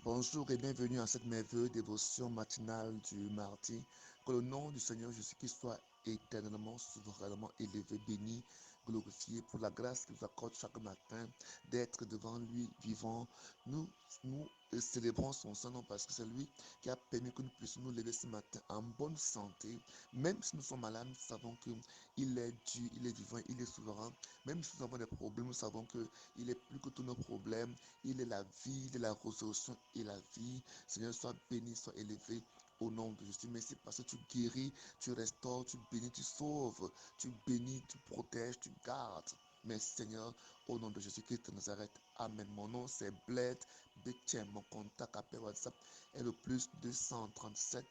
Bonjour et bienvenue à cette merveilleuse dévotion matinale du mardi. Que le nom du Seigneur Jésus-Christ soit éternellement, souverainement élevé, béni, glorifié pour la grâce qu'il nous accorde chaque matin d'être devant lui vivant. Nous célébrons son Saint-Nom parce que c'est lui qui a permis que nous puissions nous lever ce matin en bonne santé. Même si nous sommes malades, nous savons qu'il est Dieu, il est vivant, il est souverain. Même si nous avons des problèmes, nous savons qu'il est plus que tous nos problèmes. Il est la vie, il est la résurrection et la vie. Seigneur, sois béni, sois élevé au nom de Jésus. Merci parce que tu guéris, tu restaures, tu bénis, tu sauves, tu bénis, tu protèges, tu gardes. Merci Seigneur, au nom de Jésus-Christ de Nazareth. Amen. Mon nom c'est Bled Betien. Mon contact appel WhatsApp est le plus 237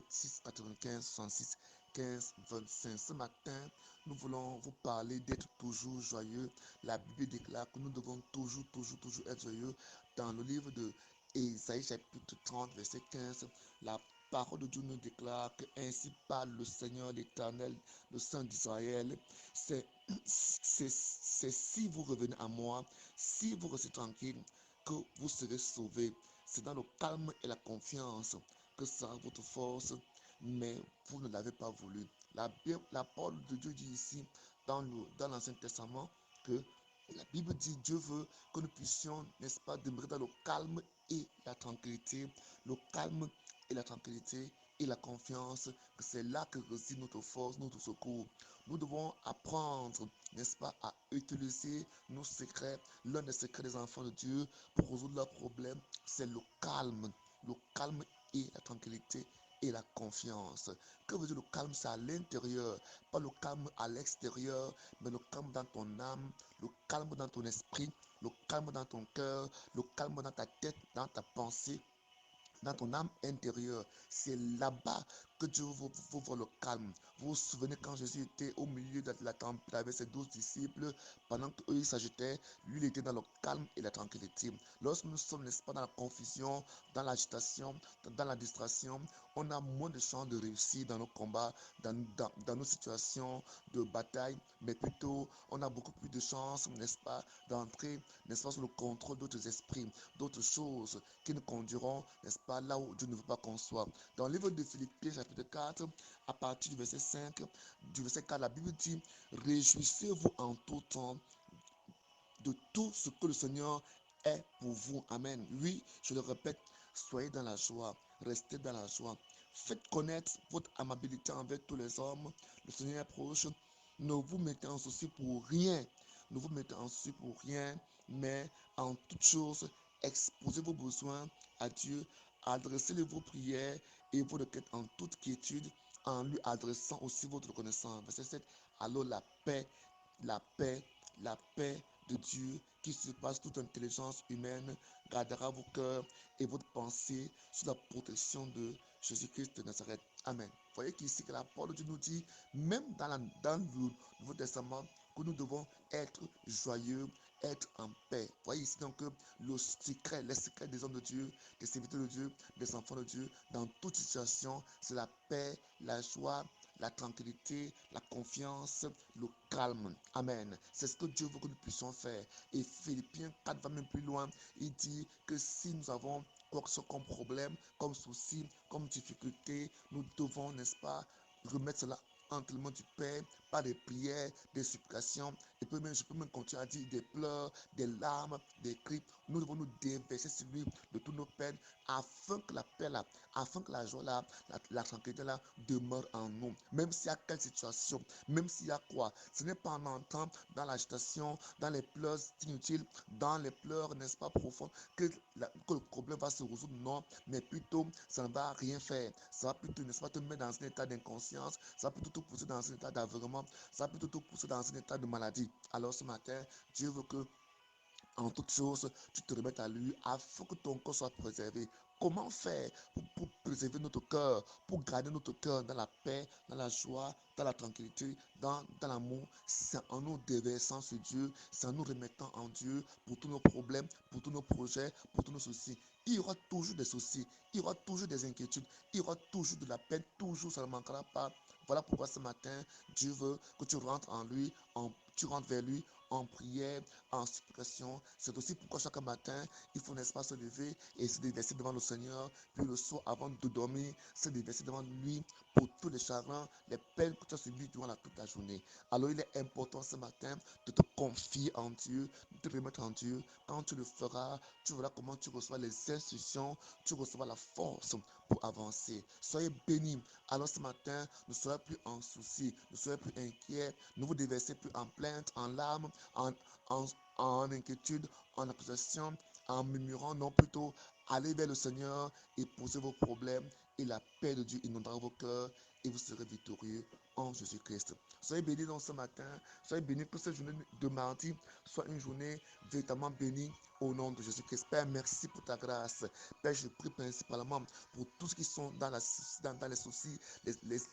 695 66 15 25. Ce matin, nous voulons vous parler d'être toujours joyeux. La Bible déclare que nous devons toujours être joyeux. Dans le livre de Ésaïe chapitre 30 verset 15, la parole de Dieu nous déclare que ainsi parle le Seigneur l'Éternel, le Saint d'Israël. C'est si vous revenez à moi, si vous restez tranquille, que vous serez sauvés. C'est dans le calme et la confiance que sera votre force, mais vous ne l'avez pas voulu. La parole de Dieu dit ici, dans l'Ancien Testament, que la Bible dit Dieu veut que nous puissions, n'est-ce pas, demeurer dans le calme et la tranquillité. Le calme et la tranquillité et la confiance, que c'est là que réside notre force, notre secours. Nous devons apprendre, n'est-ce pas, à utiliser nos secrets. L'un des secrets des enfants de Dieu pour résoudre leurs problèmes, c'est le calme. Le calme et la tranquillité et la confiance. Que veut dire le calme? C'est à l'intérieur, pas le calme à l'extérieur, mais le calme dans ton âme, le calme dans ton esprit, le calme dans ton cœur, le calme dans ta tête, dans ta pensée, dans ton âme intérieure. C'est là-bas que Dieu vous voir le calme. Vous vous souvenez quand Jésus était au milieu de la tempête avec ses 12 disciples, pendant qu'eux ils s'agitaient, lui il était dans le calme et la tranquillité. Lorsque nous sommes, n'est-ce pas, dans la confusion, dans l'agitation, dans la distraction, on a moins de chances de réussir dans nos combats, dans nos situations de bataille, mais plutôt on a beaucoup plus de chances, n'est-ce pas, d'entrer, n'est-ce pas, sous le contrôle d'autres esprits, d'autres choses qui nous conduiront, n'est-ce pas, là où Dieu ne veut pas qu'on soit. Dans le livre de Philippiens, chapitre 4, à partir du verset 5, du verset 4, la Bible dit: réjouissez-vous en tout temps de tout ce que le Seigneur est pour vous. Amen. Oui, je le répète, soyez dans la joie, restez dans la joie. Faites connaître votre amabilité envers tous les hommes. Le Seigneur est proche. Ne vous mettez en souci pour rien. Ne vous mettez en souci pour rien, mais en toutes choses, exposez vos besoins à Dieu. Adressez-les vos prières et vos requêtes en toute quiétude, en lui adressant aussi votre reconnaissance. Verset 7. Alors la paix, la paix de Dieu qui surpasse toute intelligence humaine gardera vos cœurs et votre pensée sous la protection de Jésus-Christ de Nazareth. Amen. Voyez qu'ici que la parole de Dieu nous dit, même dans le Nouveau Testament, que nous devons être joyeux, être en paix. Voyez ici donc que les secrets des hommes de Dieu, des serviteurs de Dieu, des enfants de Dieu, dans toute situation, c'est la paix, la joie, la tranquillité, la confiance, le calme. Amen. C'est ce que Dieu veut que nous puissions faire. Et Philippiens 4 va même plus loin. Il dit que si nous avons quoi que ce soit comme problème, comme souci, comme difficulté, nous devons, n'est-ce pas, remettre cela entre les mains du Père, par des prières, des supplications, et puis même, je peux même continuer à dire des pleurs, des larmes, des cris. Nous devons nous déverser sur lui de toutes nos peines, afin que la paix là, afin que la joie là, la tranquillité là demeure en nous. Même s'il y a quelle situation, même s'il y a quoi, ce n'est pas en entrant dans l'agitation, dans les pleurs inutiles, dans les pleurs, n'est-ce pas, profonds, que le problème va se résoudre. Non, mais plutôt, ça ne va rien faire. Ça va plutôt, n'est-ce pas, te mettre dans un état d'inconscience, ça va plutôt te pousser dans un état d'aveuglement, ça va plutôt te pousser dans un état de maladie. Alors ce matin, Dieu veut que en toute chose, tu te remettes à lui afin que ton corps soit préservé. Comment faire pour préserver notre cœur, pour garder notre cœur dans la paix, dans la joie, dans la tranquillité, dans l'amour? C'est en nous déversant sur Dieu, c'est en nous remettant en Dieu pour tous nos problèmes, pour tous nos projets, pour tous nos soucis. Il y aura toujours des soucis, il y aura toujours des inquiétudes, il y aura toujours de la peine, toujours ça ne manquera pas. Voilà pourquoi ce matin, Dieu veut que tu rentres en lui, tu rentres vers lui en prière, en supplication. C'est aussi pourquoi chaque matin, il faut, n'est-ce pas, se lever et se déverser devant le Seigneur, puis le soir, avant de dormir, se déverser devant lui pour tous les chagrins, les peines que tu as subies durant toute la journée. Alors, il est important ce matin de te confier en Dieu, de te remettre en Dieu. Quand tu le feras, tu verras comment tu reçois les instructions, tu recevras la force pour avancer. Soyez bénis. Alors ce matin, ne soyez plus en souci, ne soyez plus inquiets, ne vous déversez plus en plainte, en larmes, en, en inquiétude, en accusation, en murmurant, non plutôt allez vers le Seigneur et posez vos problèmes et la paix de Dieu inondera vos cœurs et vous serez victorieux en Jésus-Christ. Soyez bénis dans ce matin, soyez bénis que cette journée de mardi soit une journée véritablement bénie au nom de Jésus-Christ. Père, merci pour ta grâce. Père, je prie principalement pour tous ceux qui sont dans les soucis,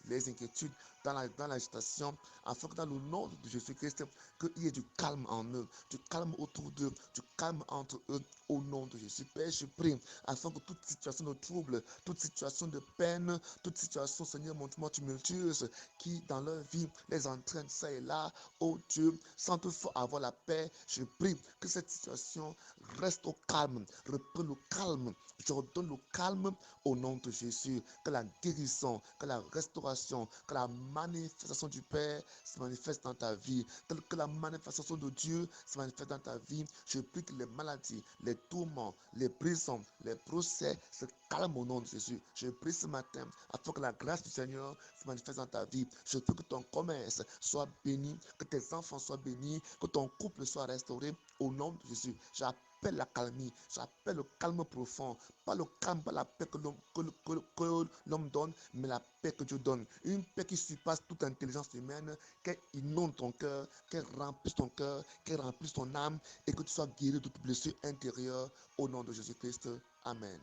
les inquiétudes, dans l'agitation, afin que dans le nom de Jésus-Christ, qu'il y ait du calme en eux, du calme autour d'eux, du calme entre eux, au nom de Jésus. Père, je prie afin que toute situation de trouble, toute situation de peine, toute situation, Seigneur, montre-moi tumultueuse, qui dans leur vie les entraîne ça et là, oh Dieu, sans toutefois avoir la paix, je prie que cette situation reste au calme, reprends le calme, je redonne le calme au nom de Jésus, que la guérison, que la restauration, que la manifestation du Père se manifeste dans ta vie, que la manifestation de Dieu se manifeste dans ta vie. Je prie que les maladies, les tourments, les prisons, les procès se calment au nom de Jésus. Je prie ce matin afin que la grâce du Seigneur se manifeste dans ta vie. Je prie que ton commerce soit béni, que tes enfants soient bénis, que ton couple soit restauré au nom de Jésus. J'appelle la calmie, j'appelle le calme profond, pas le calme, pas la paix que l'homme donne, mais la paix que Dieu donne. Une paix qui surpasse toute intelligence humaine, qu'elle inonde ton cœur, qu'elle remplisse ton cœur, qu'elle remplisse ton âme et que tu sois guéri de toute blessure intérieure au nom de Jésus-Christ. Amen.